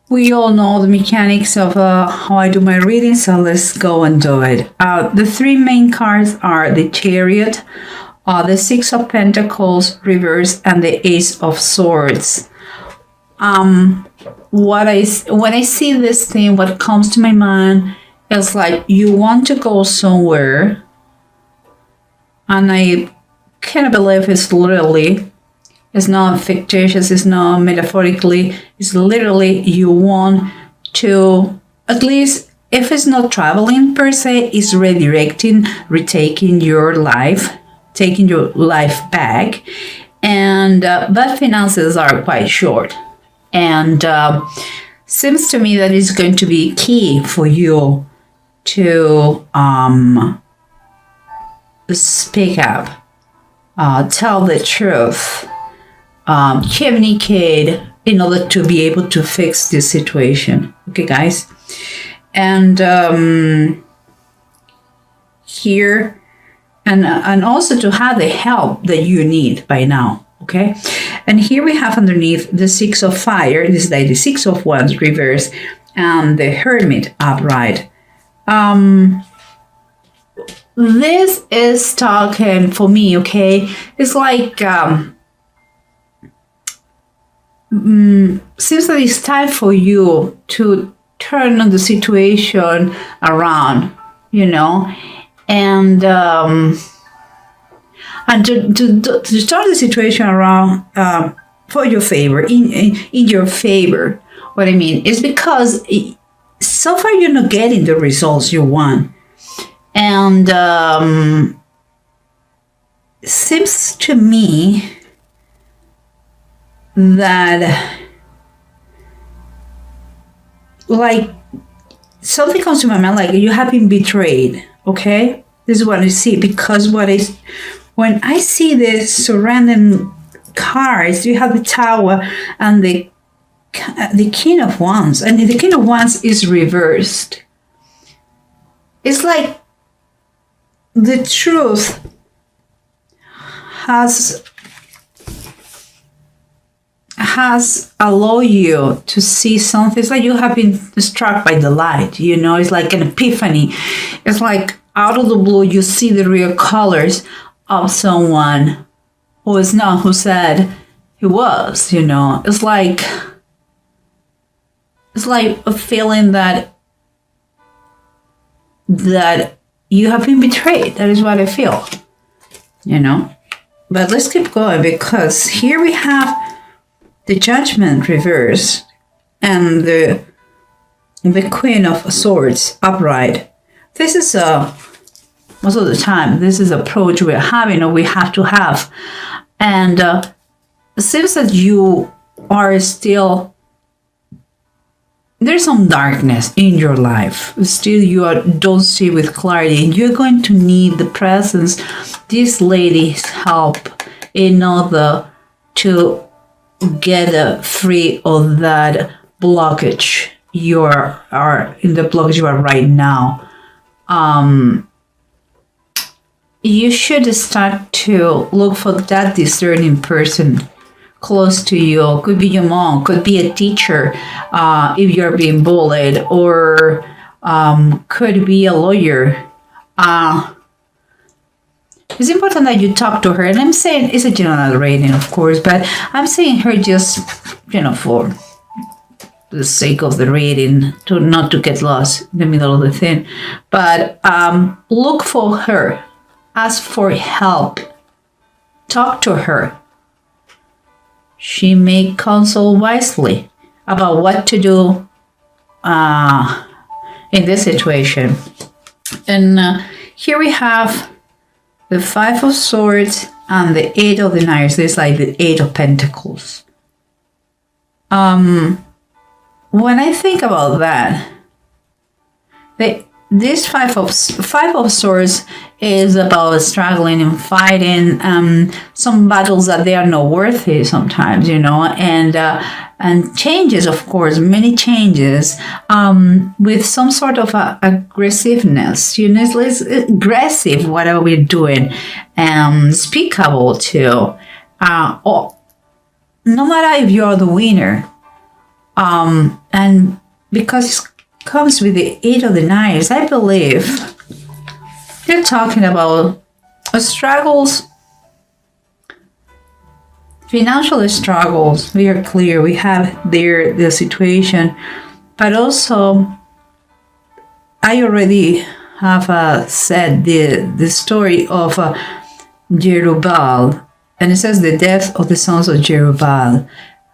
We all know the mechanics of how I do my reading, so let's go and do it. The three main cards are the Chariot, the Six of Pentacles reverse, and the Ace of Swords. When I see this thing, what comes to my mind is like you want to go somewhere, and I can't believe it's literally. It's not fictitious, it's not metaphorically, it's literally you want to, at least if it's not traveling per se, it's redirecting, retaking your life, taking your life back. And but finances are quite short. And seems to me that it's going to be key for you to speak up, tell the truth. Communicate in order to be able to fix this situation. Okay, guys? And here, and also to have the help that you need by now. Okay? And here we have underneath the Six of Fire. This is like the Six of Wands reverse and the Hermit upright. This is talking for me, okay? It's like... seems that it's time for you to turn the situation around, you know, and to turn the situation around for your favor, in your favor. What I mean is because so far you're not getting the results you want, and seems to me that like something comes to my mind, like you have been betrayed. Okay, this is what I see, because when I see the surrounding cards, you have the Tower and the King of Wands, and the King of Wands is reversed. It's like the truth has allowed you to see something. It's like you have been struck by the light, you know, it's like an epiphany. It's like out of the blue, you see the real colors of someone who is not who said he was, you know. It's like a feeling that you have been betrayed. That is what I feel, you know. But let's keep going, because here we have the Judgment reverse and the Queen of Swords upright. This is most of the time, this is approach we're having, or we have to have. And it seems that you are still, there's some darkness in your life. Still don't see with clarity. You're going to need the presence, this lady's help in order to get free of that blockage you are in the blockage you are right now. You should start to look for that discerning person close to you. Could be your mom, could be a teacher if you're being bullied, or could be a lawyer. It's important that you talk to her, and I'm saying it's a general rating, of course, but I'm saying her just, you know, for the sake of the reading, to not to get lost in the middle of the thing. But look for her, ask for help, talk to her. She may counsel wisely about what to do in this situation. And here we have the Five of Swords and the Eight of the Knives. This is like the Eight of Pentacles. When I think about that, this Five of Swords is about struggling and fighting some battles that they are not worthy sometimes, you know, and changes, of course, many changes with some sort of aggressiveness, you know, it's aggressive whatever we're doing, speakable too. Or no matter if you're the winner, And because it comes with the Eight of the Knives, I believe you're talking about struggles, financial struggles. We are clear. We have there the situation, but also I already have said the story of Jerubbaal, and it says the death of the sons of Jerubbaal.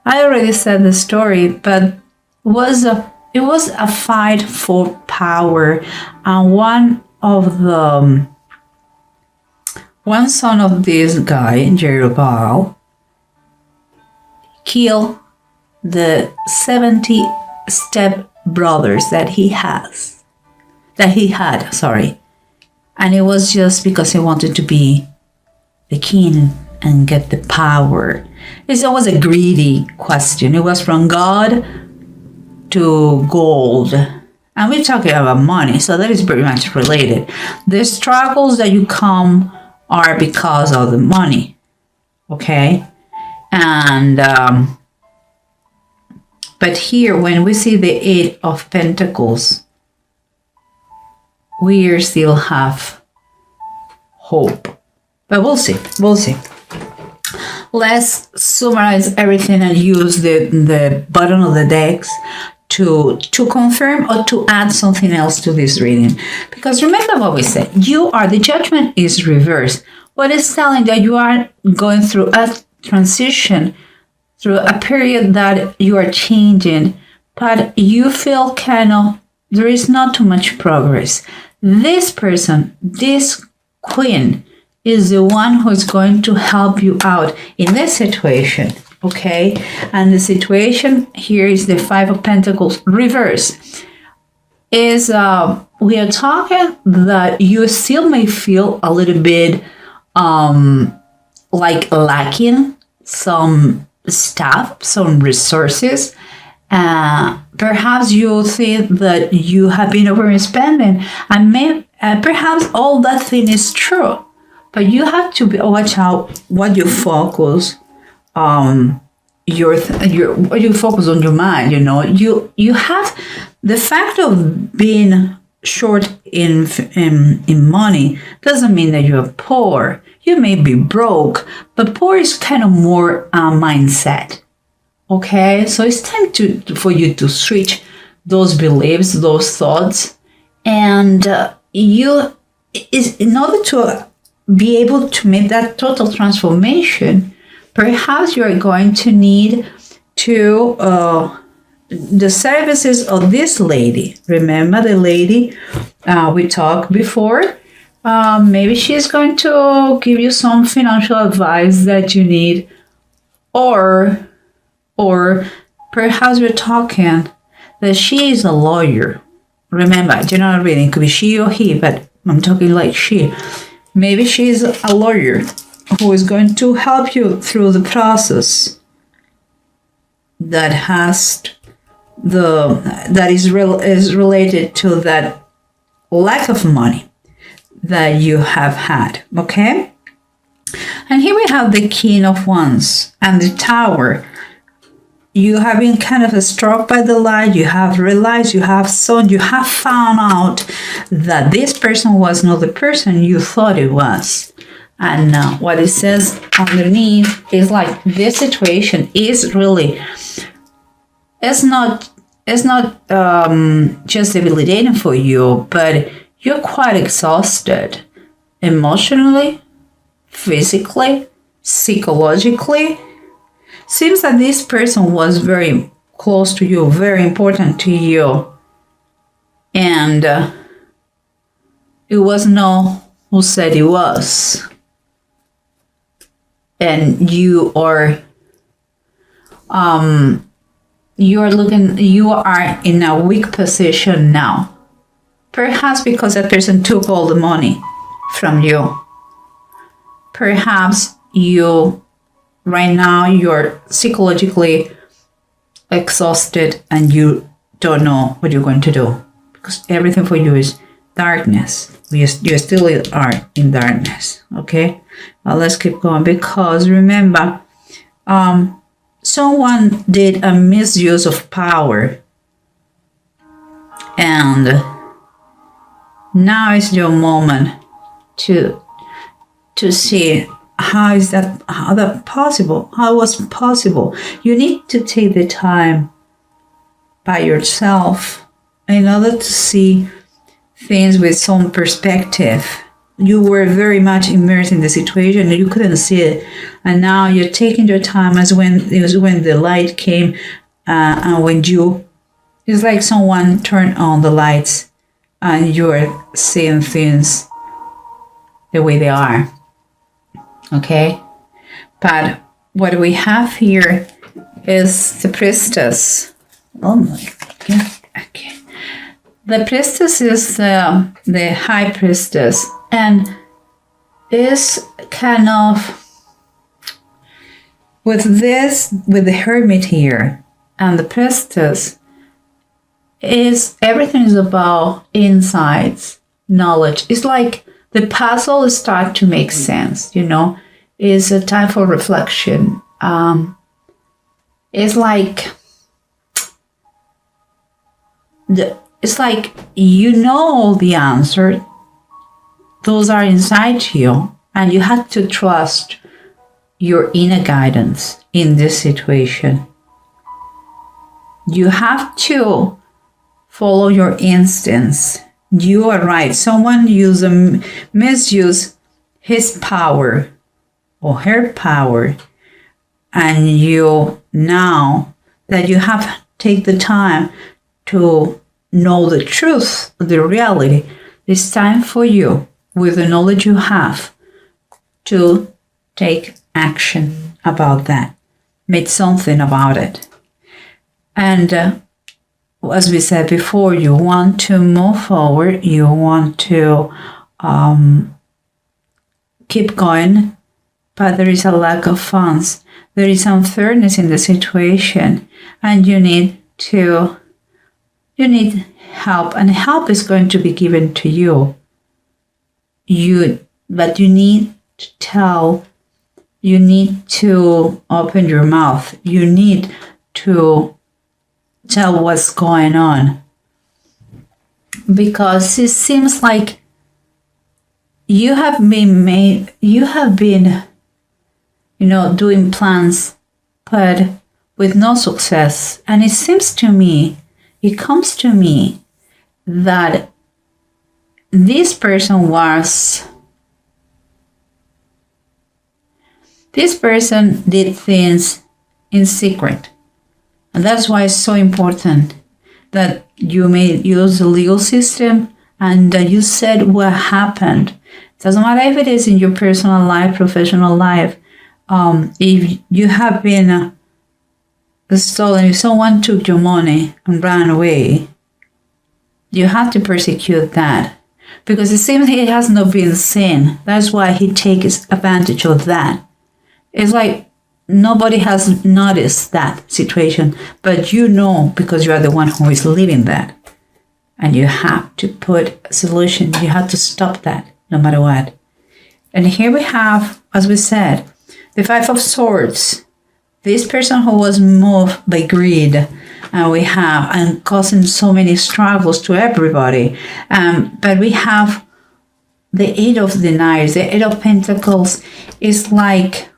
I already said the story, but it was a fight for power, and one son of this guy, Jerubbaal, killed the 70 step brothers that he had, and it was just because he wanted to be the king and get the power. It was a greedy question. It was from God to gold. And we're talking about money, so that is pretty much related. The struggles that you come are because of the money, okay? And but here, when we see the Eight of Pentacles, we still have hope. But we'll see. Let's summarize everything and use the bottom of the decks to confirm or to add something else to this reading. Because remember what we said, the judgment is reversed. What is telling that you are going through a transition, through a period that you are changing, but you feel there is not too much progress. This person, this queen, is the one who is going to help you out in this situation, okay? And the situation here is the Five of Pentacles reverse. We are talking that you still may feel a little bit like lacking some stuff, some resources. Perhaps you think that you have been overspending, and perhaps all that thing is true. But you have to watch out what you focus what you focus on your mind. You have the fact of being short in money doesn't mean that you're poor. You may be broke, but poor is kind of more mindset. Okay, so it's time for you to switch those beliefs, those thoughts, and in order to be able to make that total transformation, perhaps you are going to need to the services of this lady. Remember the lady we talked before? Maybe she's going to give you some financial advice that you need, or perhaps we're talking that she is a lawyer. Remember, general reading could be she or he, but I'm talking like she. Maybe she's a lawyer who is going to help you through the process that is related to that lack of money that you have had, okay? And here we have the King of Wands and the Tower. You have been kind of struck by the light. You have realized, you have found out that this person was not the person you thought it was. And what it says underneath is like, this situation is really, it's not just debilitating for you, but you're quite exhausted emotionally, physically, psychologically. Seems that this person was very close to you, very important to you, and it was not who said it was. And you are in a weak position now. Perhaps because that person took all the money from you. Perhaps right now you're psychologically exhausted and you don't know what you're going to do, because everything for you is darkness. You still are in darkness, okay? Let's keep going, because remember, someone did a misuse of power, and now is your moment to see how that possible, how was possible. You need to take the time by yourself in order to see things with some perspective. You were very much immersed in the situation and you couldn't see it, and now you're taking your time as when the light came, and when it's like someone turned on the lights and you're seeing things the way they are. Okay, but what we have here is the priestess. Oh my God. Okay, the priestess is the high priestess, and is kind of with the hermit here and the priestess. Everything is about insights, knowledge. It's like the puzzle start to make sense, It's a time for reflection. It's like all the answer. Those are inside you, and you have to trust your inner guidance in this situation. You have to follow your instincts. You are right. Someone misuse his power or her power, and now that you have take the time to know the truth, the reality, it's time for you, with the knowledge you have, to take action about that. Make something about it. And as we said before, you want to move forward. You want to keep going, but there is a lack of funds. There is unfairness in the situation, and you need help, and help is going to be given to you. But you need to tell. You need to open your mouth. You need to tell what's going on, because it seems like you have been doing plans, but with no success. And it comes to me that this person did things in secret. And that's why it's so important that you may use the legal system and that you said what happened. It doesn't matter if it is in your personal life, professional life. If you have been stolen, if someone took your money and ran away, you have to persecute that, because it seems he has not been seen. That's why he takes advantage of that. It's like nobody has noticed that situation, but because you are the one who is living that. And you have to put a solution. You have to stop that no matter what. And here we have, as we said, the Five of Swords. This person who was moved by greed, and causing so many struggles to everybody. But we have the Eight of Deniers. The Eight of Pentacles is like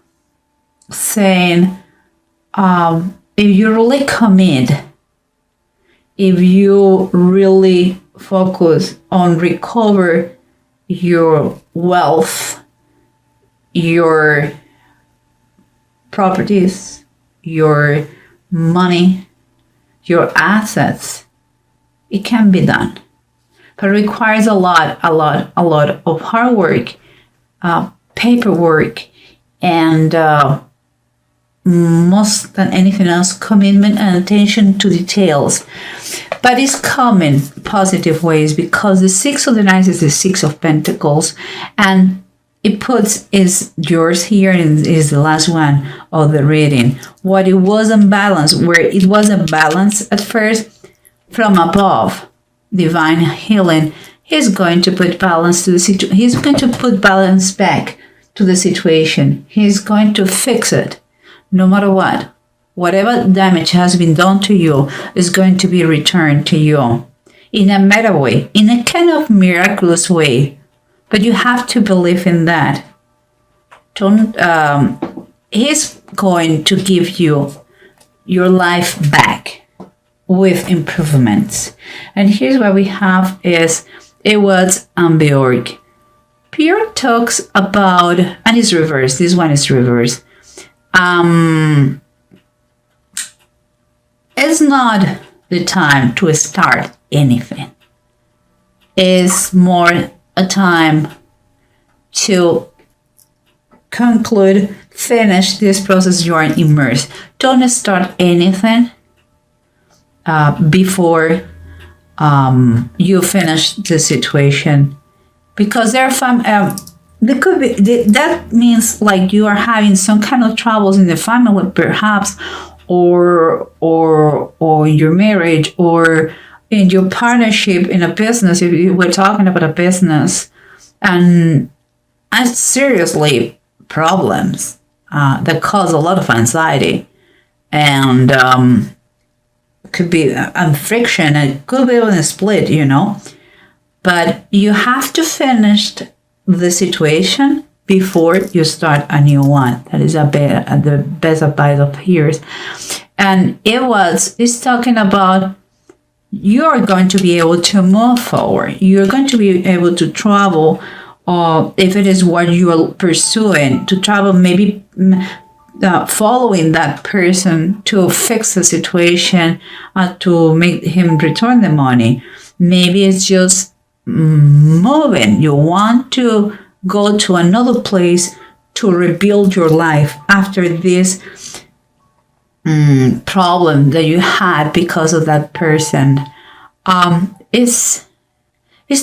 saying, if you really commit, if you really focus on recover your wealth, your properties, your money, your assets, it can be done. But it requires a lot of hard work, paperwork, and most than anything else, commitment and attention to details. But it's coming positive ways, because the Six of the Knights is the Six of Pentacles, and is yours here, and is the last one of the reading. What it wasn't balanced, where it wasn't balanced at first, from above, divine healing, he's going to put balance to the situation. He's going to put balance back to the situation. He's going to fix it, no matter what. Whatever damage has been done to you is going to be returned to you in a meta way, in a kind of miraculous way. But you have to believe in that. He's going to give you your life back with improvements. And here's what we have is it was Bjork. Bjork talks about, and it's reversed. This one is reversed. It's not the time to start anything. It's more a time to conclude, finish this process you are immersed. Don't start anything before you finish the situation, because there could be that means like you are having some kind of troubles in the family, perhaps, or in your marriage, or in your partnership, in a business. If we're talking about a business, and seriously problems that cause a lot of anxiety, and could be friction, it could be a split, but you have to finish the situation before you start a new one. That is the best advice of yours. And it's talking about you're going to be able to move forward. You're going to be able to travel, or if it is what you are pursuing, to travel, maybe following that person to fix the situation, to make him return the money. Maybe it's just moving. You want to go to another place to rebuild your life after this problem that you had because of that person. It's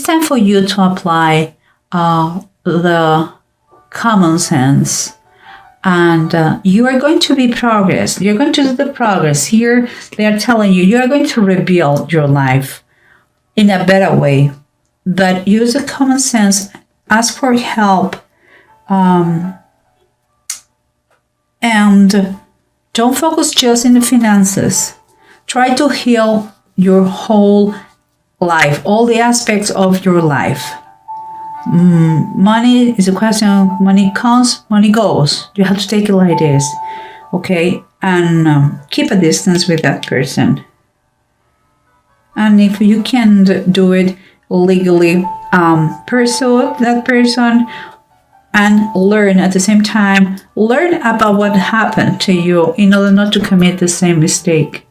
time for you to apply the common sense, and you are going to be progress. You're going to do the progress. Here they are telling you are going to rebuild your life in a better way. But use the common sense, ask for help, and don't focus just in the finances. Try to heal your whole life, all the aspects of your life. Money is a question of money comes, money goes. You have to take it like this, okay? And keep a distance with that person. And if you can't do it legally, pursue that person and learn at the same time. Learn about what happened to you in order not to commit the same mistake.